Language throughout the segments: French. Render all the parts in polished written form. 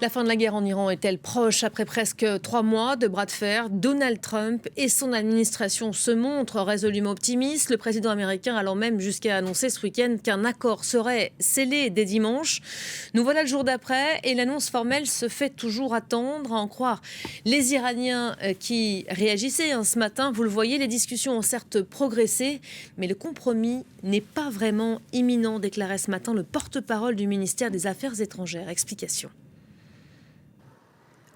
La fin de la guerre en Iran est-elle proche après presque 3 mois de bras de fer? Donald Trump et son administration se montrent résolument optimistes, le président américain allant même jusqu'à annoncer ce week-end qu'un accord serait scellé dès dimanche. Nous voilà le jour d'après et l'annonce formelle se fait toujours attendre, à en croire les Iraniens qui réagissaient ce matin. Vous le voyez, les discussions ont certes progressé, mais le compromis n'est pas vraiment imminent, déclarait ce matin le porte-parole du ministère des Affaires étrangères. Explication.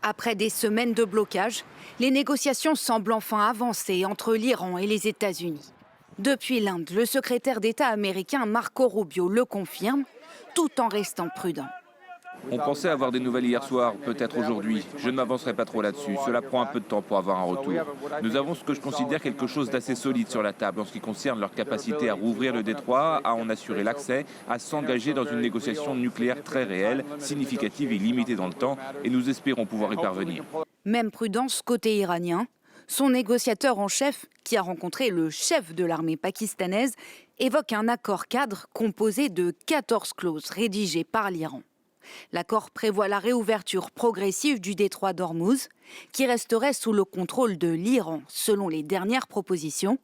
Après des semaines de blocage, les négociations semblent enfin avancer entre l'Iran et les États-Unis. Depuis l'Inde, le secrétaire d'État américain Marco Rubio le confirme, tout en restant prudent. On pensait avoir des nouvelles hier soir, peut-être aujourd'hui. Je ne m'avancerai pas trop là-dessus. Cela prend un peu de temps pour avoir un retour. Nous avons ce que je considère quelque chose d'assez solide sur la table en ce qui concerne leur capacité à rouvrir le détroit, à en assurer l'accès, à s'engager dans une négociation nucléaire très réelle, significative et limitée dans le temps, et nous espérons pouvoir y parvenir. Même prudence côté iranien. Son négociateur en chef, qui a rencontré le chef de l'armée pakistanaise, évoque un accord cadre composé de 14 clauses rédigées par l'Iran. L'accord prévoit la réouverture progressive du détroit d'Ormuz, qui resterait sous le contrôle de l'Iran, selon les dernières propositions.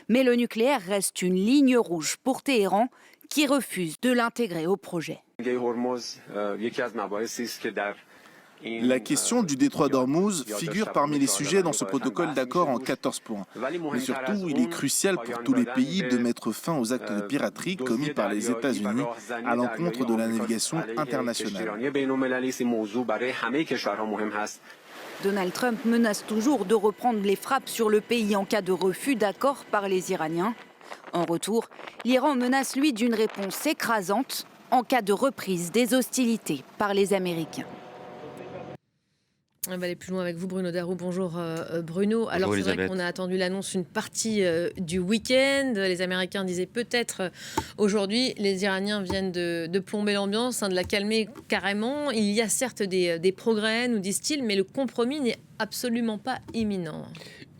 Mais le nucléaire reste une ligne rouge pour Téhéran, qui refuse de l'intégrer au projet. La question du détroit d'Ormuz figure parmi les sujets dans ce protocole d'accord en 14 points. Mais surtout, il est crucial pour tous les pays de mettre fin aux actes de piraterie commis par les États-Unis à l'encontre de la navigation internationale. Donald Trump menace toujours de reprendre les frappes sur le pays en cas de refus d'accord par les Iraniens. En retour, l'Iran menace lui d'une réponse écrasante en cas de reprise des hostilités par les Américains. On va aller plus loin avec vous, Bruno Darroux. Bonjour Bruno. Alors bonjour, c'est vrai qu'on a attendu l'annonce une partie du week-end. Les Américains disaient peut-être aujourd'hui. Les Iraniens viennent de plomber l'ambiance, de la calmer carrément. Il y a certes des progrès, nous disent-ils, mais le compromis n'est absolument pas imminent.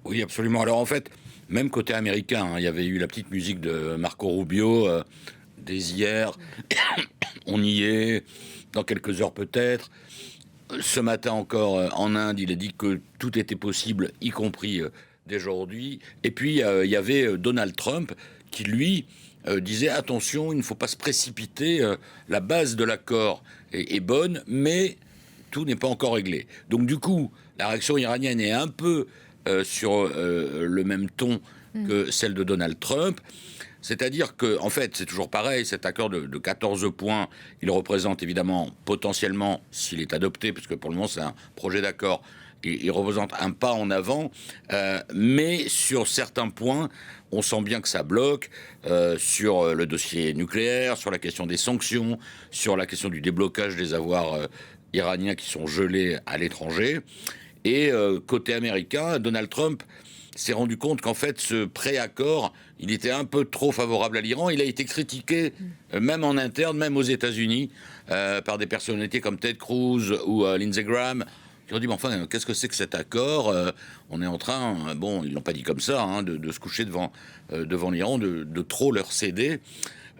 Oui, absolument. Alors en fait, même côté américain, il y avait eu la petite musique de Marco Rubio dès hier. On y est, dans quelques heures peut-être. Ce matin encore, en Inde, il a dit que tout était possible, y compris dès aujourd'hui. Et puis, il y avait Donald Trump qui, lui, disait « Attention, il ne faut pas se précipiter, la base de l'accord est bonne, mais tout n'est pas encore réglé. » Donc, du coup, la réaction iranienne est un peu sur le même ton que celle de Donald Trump. C'est-à-dire que, en fait, c'est toujours pareil, cet accord de 14 points, il représente évidemment, potentiellement, s'il est adopté, parce que pour le moment c'est un projet d'accord, il représente un pas en avant, mais sur certains points, on sent bien que ça bloque, sur le dossier nucléaire, sur la question des sanctions, sur la question du déblocage des avoirs iraniens qui sont gelés à l'étranger. Et côté américain, Donald Trump s'est rendu compte qu'en fait, ce pré-accord, il était un peu trop favorable à l'Iran. Il a été critiqué, même en interne, même aux États-Unis, par des personnalités comme Ted Cruz ou Lindsey Graham, qui ont dit, mais enfin, qu'est-ce que c'est que cet accord? On est en train, bon, ils l'ont pas dit comme ça, de se coucher devant l'Iran, de trop leur céder.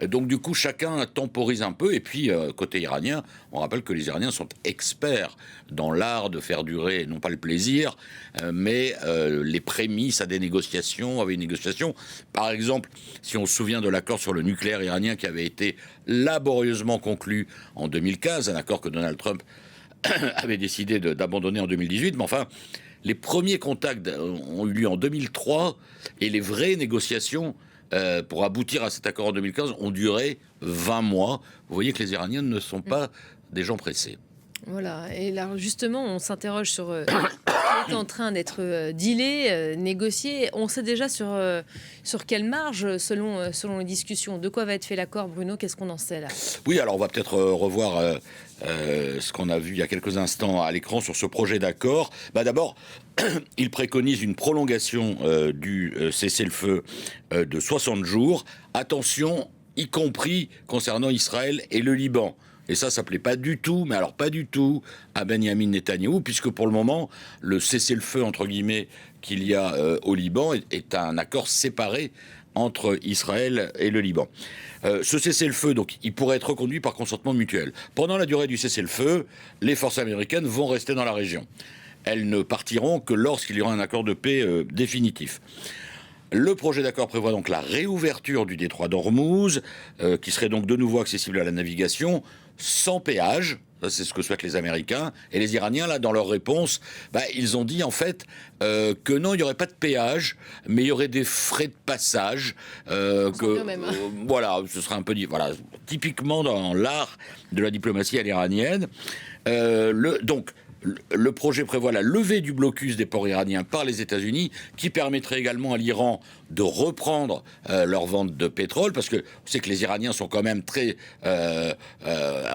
Donc du coup, chacun temporise un peu. Et puis, côté iranien, on rappelle que les Iraniens sont experts dans l'art de faire durer, non pas le plaisir, mais les prémices à des négociations, avec une négociation. Par exemple, si on se souvient de l'accord sur le nucléaire iranien qui avait été laborieusement conclu en 2015, un accord que Donald Trump avait décidé d'abandonner en 2018, mais enfin, les premiers contacts ont eu lieu en 2003, et les vraies négociations pour aboutir à cet accord en 2015 ont duré 20 mois. Vous voyez que les Iraniens ne sont pas des gens pressés. Voilà, et là justement, on s'interroge sur ce qui est en train d'être dealé, négocié. On sait déjà sur quelle marge, selon les discussions. De quoi va être fait l'accord, Bruno? Qu'est-ce qu'on en sait là? Oui, alors on va peut-être revoir ce qu'on a vu il y a quelques instants à l'écran sur ce projet d'accord. D'abord, il préconise une prolongation du cessez-le-feu de 60 jours. Attention, y compris concernant Israël et le Liban. Et ça plaît pas du tout, mais alors pas du tout, à Benyamin Netanyahou, puisque pour le moment, le cessez-le-feu, entre guillemets, qu'il y a au Liban est un accord séparé entre Israël et le Liban. Ce cessez-le-feu, donc, il pourrait être reconduit par consentement mutuel. Pendant la durée du cessez-le-feu, les forces américaines vont rester dans la région. Elles ne partiront que lorsqu'il y aura un accord de paix définitif. Le projet d'accord prévoit donc la réouverture du détroit d'Ormuz, qui serait donc de nouveau accessible à la navigation, sans péage. Ça, c'est ce que souhaitent les Américains. Et les Iraniens, là, dans leur réponse, ils ont dit, en fait, que non, il n'y aurait pas de péage, mais il y aurait des frais de passage. Voilà, ce serait un peu... Voilà, typiquement dans l'art de la diplomatie à l'iranienne. Le projet prévoit la levée du blocus des ports iraniens par les États-Unis, qui permettrait également à l'Iran de reprendre leur vente de pétrole, parce que on sait que les Iraniens sont quand même très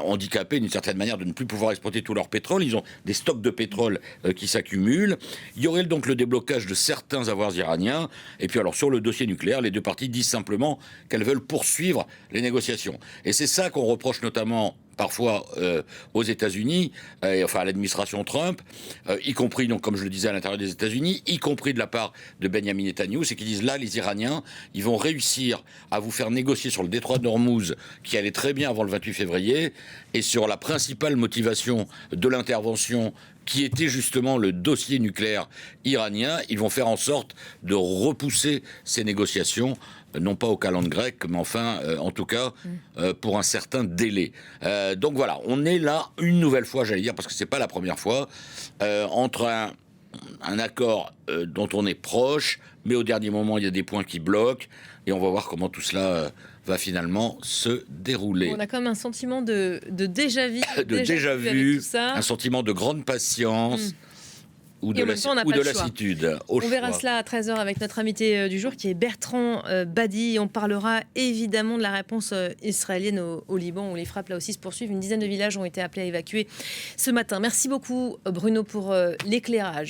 handicapés d'une certaine manière de ne plus pouvoir exploiter tout leur pétrole. Ils ont des stocks de pétrole qui s'accumulent. Il y aurait donc le déblocage de certains avoirs iraniens. Et puis alors sur le dossier nucléaire, les deux parties disent simplement qu'elles veulent poursuivre les négociations. Et c'est ça qu'on reproche notamment parfois aux États-Unis, enfin à l'administration Trump, y compris, donc, comme je le disais, à l'intérieur des États-Unis, y compris de la part de Benjamin Netanyahou, c'est qu'ils disent là, les Iraniens, ils vont réussir à vous faire négocier sur le détroit d'Ormuz, qui allait très bien avant le 28 février, et sur la principale motivation de l'intervention, qui était justement le dossier nucléaire iranien, ils vont faire en sorte de repousser ces négociations, non pas au calendrier grec, mais enfin, en tout cas, pour un certain délai. Donc voilà, on est là une nouvelle fois, j'allais dire, parce que c'est pas la première fois, entre un accord dont on est proche, mais au dernier moment, il y a des points qui bloquent, et on va voir comment tout cela va finalement se dérouler. On a comme un sentiment de déjà-vu. Déjà-vu, un sentiment de grande patience. Ou de lassitude. On verra cela à 13h avec notre invité du jour qui est Bertrand Badi. On parlera évidemment de la réponse israélienne au Liban où les frappes là aussi se poursuivent. Une dizaine de villages ont été appelés à évacuer ce matin. Merci beaucoup Bruno pour l'éclairage.